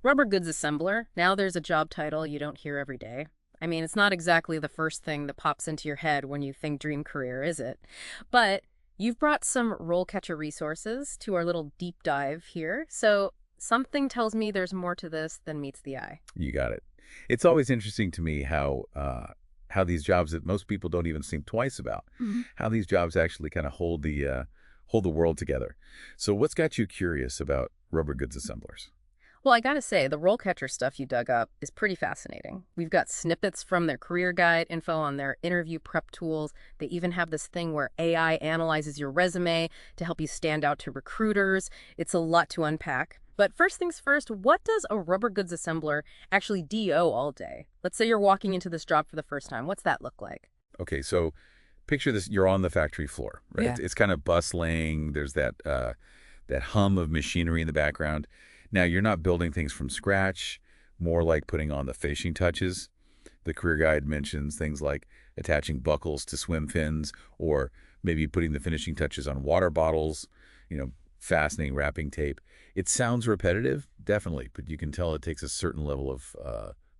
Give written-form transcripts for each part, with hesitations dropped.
Rubber goods assembler. Now there's a job title you don't hear every day. I mean, it's not exactly the first thing that pops into your head when you think dream career, is it? But you've brought some role catcher resources to our little deep dive here. So something tells me there's more to this than meets the eye. You got it. It's always interesting to me how these jobs that most people don't even think twice about, Mhm. how these jobs actually kind of hold the world together. So what's got you curious about rubber goods assemblers? Well, I gotta say, the role catcher stuff you dug up is pretty fascinating. We've got snippets from their career guide, info on their interview prep tools. They even have this thing where AI analyzes your resume to help you stand out to recruiters. It's a lot to unpack. But first things first, what does a rubber goods assembler actually DO all day? Let's say you're walking into this job for the first time. What's that look like? Okay, so picture this: you're on the factory floor, right? Yeah. It's kind of bustling. There's that hum of machinery in the background. Now, you're not building things from scratch, more like putting on the finishing touches. The career guide mentions things like attaching buckles to swim fins or maybe putting the finishing touches on water bottles, you know, fastening, wrapping tape. It sounds repetitive, definitely, but you can tell it takes a certain level of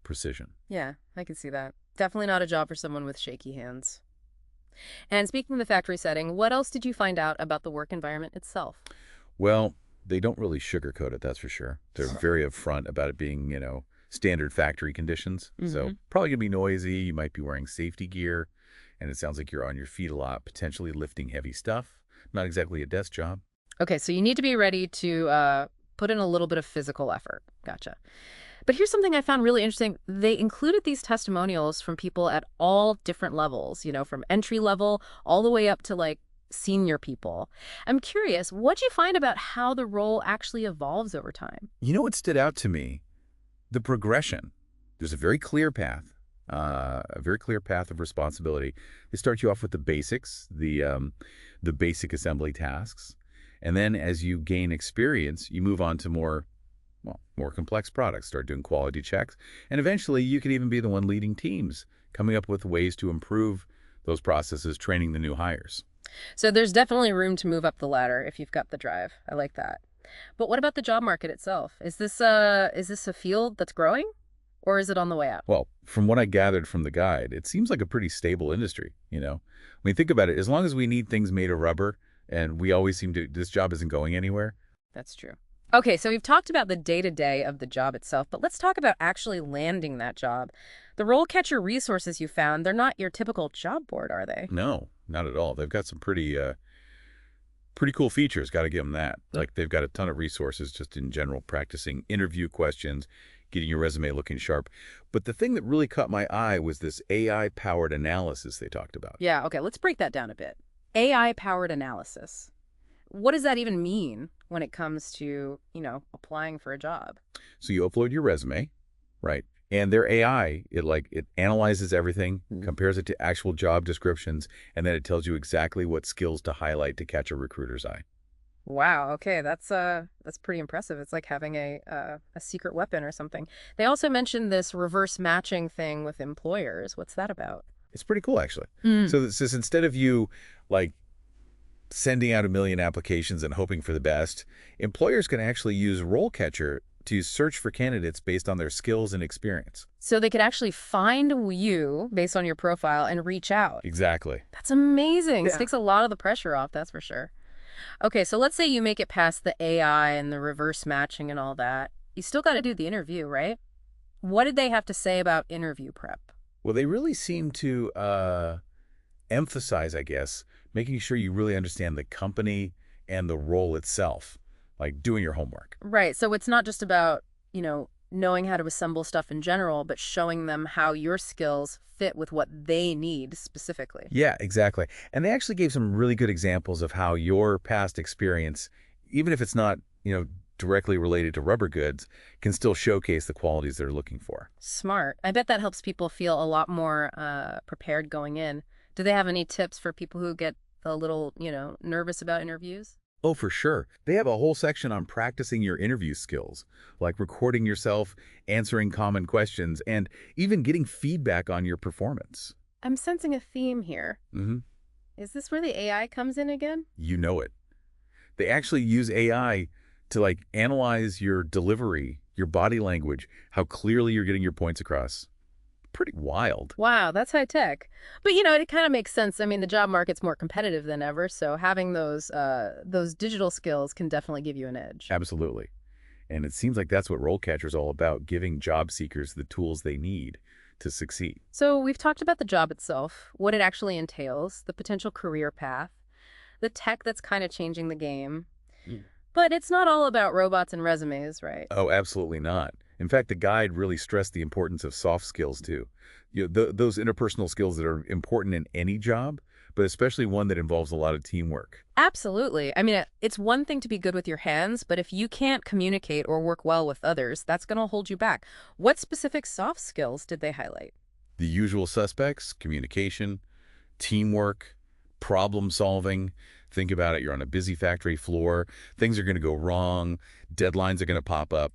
precision. Yeah, I can see that. Definitely not a job for someone with shaky hands. And speaking of the factory setting, what else did you find out about the work environment itself? Well, they don't really sugarcoat it, that's for sure. They're very upfront about it being, standard factory conditions. So probably gonna be noisy. You might be wearing safety gear, and it sounds like you're on your feet a lot, potentially lifting heavy stuff. Not exactly a desk job. Okay, so you need to be ready to put in a little bit of physical effort. Gotcha. But here's something I found really interesting. They included these testimonials from people at all different levels, from entry level all the way up to like senior people. I'm curious, what'd you find about how the role actually evolves over time? You know what stood out to me? The progression. There's a very clear path of responsibility. They start you off with the basics, the basic assembly tasks, and then as you gain experience, you move on to more complex products. Start doing quality checks, and eventually you can even be the one leading teams, coming up with ways to improve those processes, training the new hires. So there's definitely room to move up the ladder if you've got the drive. I like that. But what about the job market itself? Is this a field that's growing or is it on the way out? Well, from what I gathered from the guide, it seems like a pretty stable industry. I mean, think about it. As long as we need things made of rubber, and we always seem to, this job isn't going anywhere. That's true. Okay, so we've talked about the day-to-day of the job itself, but let's talk about actually landing that job. The role catcher resources you found, they're not your typical job board, are they? No, not at all. They've got some pretty cool features. Got to give them that. Like they've got a ton of resources just in general, practicing interview questions, getting your resume looking sharp. But the thing that really caught my eye was this AI-powered analysis they talked about. Yeah, okay, let's break that down a bit. AI-powered analysis. What does that even mean when it comes to, applying for a job? So you upload your resume, right? And their AI, it analyzes everything, compares it to actual job descriptions, and then it tells you exactly what skills to highlight to catch a recruiter's eye. Wow, okay, that's pretty impressive. It's like having a secret weapon or something. They also mentioned this reverse matching thing with employers. What's that about? It's pretty cool, actually. Mm. So this is instead of you like sending out a million applications and hoping for the best, employers can actually use RoleCatcher to search for candidates based on their skills and experience. So they could actually find you based on your profile and reach out. Exactly. That's amazing. This Yeah. takes a lot of the pressure off, that's for sure. Okay, so let's say you make it past the AI and the reverse matching and all that. You still got to do the interview, right? What did they have to say about interview prep? Well, they really seem to emphasize, I guess, making sure you really understand the company and the role itself, like doing your homework. Right, so it's not just about, knowing how to assemble stuff in general, but showing them how your skills fit with what they need specifically. Yeah, exactly. And they actually gave some really good examples of how your past experience, even if it's not, directly related to rubber goods, can still showcase the qualities they're looking for. Smart. I bet that helps people feel a lot more prepared going in. Do they have any tips for people who get a little, nervous about interviews? Oh, for sure. They have a whole section on practicing your interview skills, like recording yourself, answering common questions, and even getting feedback on your performance. I'm sensing a theme here. hmm Is this where the AI comes in again? You know it. They actually use AI to analyze your delivery, your body language, how clearly you're getting your points across. Pretty wild. Wow, that's high tech. But it kind of makes sense. I mean, the job market's more competitive than ever, so having those digital skills can definitely give you an edge. Absolutely. And it seems like that's what RoleCatcher's all about, giving job seekers the tools they need to succeed. So we've talked about the job itself, what it actually entails, the potential career path, the tech that's kind of changing the game. Mm. But it's not all about robots and resumes, right? Oh, absolutely not. In fact, the guide really stressed the importance of soft skills too. Those interpersonal skills that are important in any job, but especially one that involves a lot of teamwork. Absolutely. I mean, it's one thing to be good with your hands, but if you can't communicate or work well with others, that's going to hold you back. What specific soft skills did they highlight? The usual suspects: communication, teamwork, problem solving. Think about it. You're on a busy factory floor. Things are going to go wrong. Deadlines are going to pop up.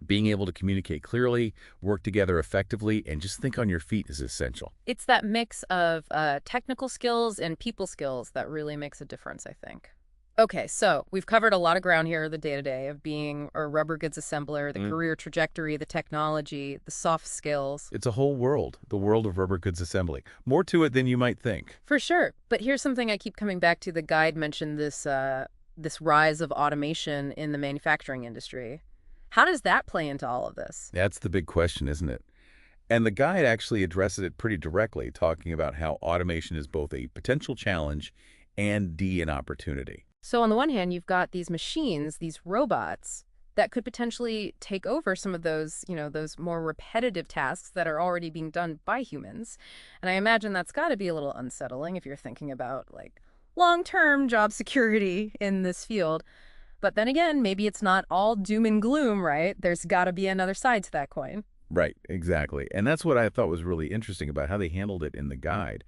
Being able to communicate clearly, work together effectively, and just think on your feet is essential. It's that mix of technical skills and people skills that really makes a difference, I think. Okay, so we've covered a lot of ground here, the day-to-day of being a rubber goods assembler, the career trajectory, the technology, the soft skills. It's a whole world, the world of rubber goods assembly. More to it than you might think. For sure. But here's something I keep coming back to. The guide mentioned this rise of automation in the manufacturing industry. How does that play into all of this? That's the big question, isn't it? And the guide actually addresses it pretty directly, talking about how automation is both a potential challenge and an opportunity. So on the one hand, you've got these machines, these robots, that could potentially take over some of those more repetitive tasks that are already being done by humans. And I imagine that's got to be a little unsettling if you're thinking about, like, long-term job security in this field. But then again, maybe it's not all doom and gloom, right? There's got to be another side to that coin. Right, exactly. And that's what I thought was really interesting about how they handled it in the guide,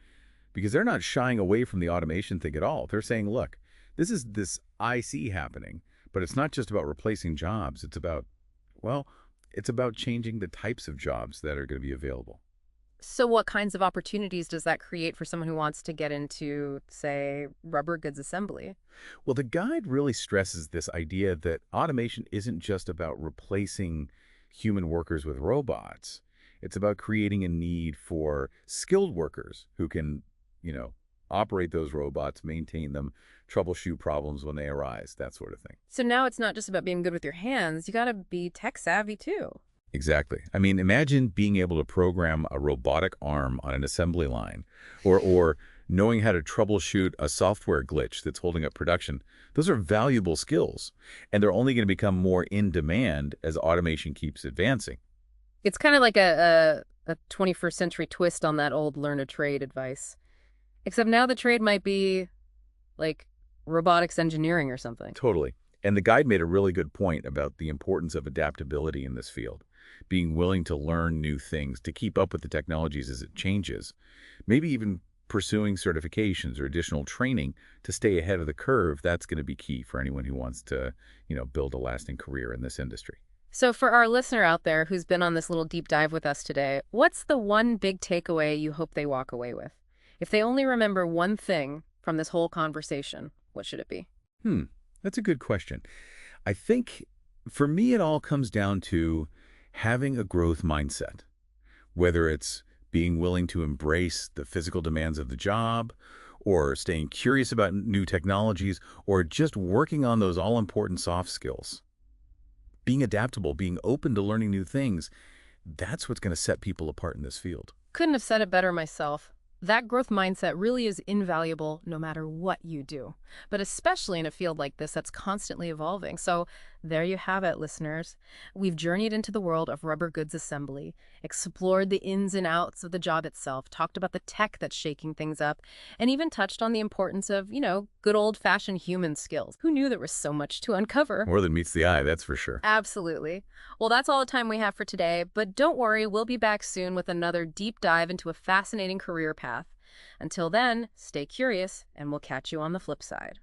because they're not shying away from the automation thing at all. They're saying, look, this I see happening, but it's not just about replacing jobs. It's about, well, it's about changing the types of jobs that are going to be available. So what kinds of opportunities does that create for someone who wants to get into, say, rubber goods assembly? Well, the guide really stresses this idea that automation isn't just about replacing human workers with robots. It's about creating a need for skilled workers who can, operate those robots, maintain them, troubleshoot problems when they arise, that sort of thing. So now it's not just about being good with your hands. You got to be tech savvy too. Exactly. I mean, imagine being able to program a robotic arm on an assembly line, or knowing how to troubleshoot a software glitch that's holding up production. Those are valuable skills, and they're only going to become more in demand as automation keeps advancing. It's kind of like a 21st century twist on that old learn a trade advice. Except now the trade might be like robotics engineering or something. Totally. And the guide made a really good point about the importance of adaptability in this field, being willing to learn new things, to keep up with the technologies as it changes, maybe even pursuing certifications or additional training to stay ahead of the curve. That's going to be key for anyone who wants to, build a lasting career in this industry. So for our listener out there who's been on this little deep dive with us today, what's the one big takeaway you hope they walk away with? If they only remember one thing from this whole conversation, what should it be? That's a good question. I think for me, it all comes down to having a growth mindset, whether it's being willing to embrace the physical demands of the job, or staying curious about new technologies, or just working on those all-important soft skills. Being adaptable, being open to learning new things, that's what's going to set people apart in this field. Couldn't have said it better myself. That growth mindset really is invaluable no matter what you do, but especially in a field like this that's constantly evolving. So there you have it, listeners. We've journeyed into the world of rubber goods assembly, explored the ins and outs of the job itself, talked about the tech that's shaking things up, and even touched on the importance of, good old-fashioned human skills. Who knew there was so much to uncover? More than meets the eye, that's for sure. Absolutely. Well, that's all the time we have for today, but don't worry, we'll be back soon with another deep dive into a fascinating career path. Until then, stay curious, and we'll catch you on the flip side.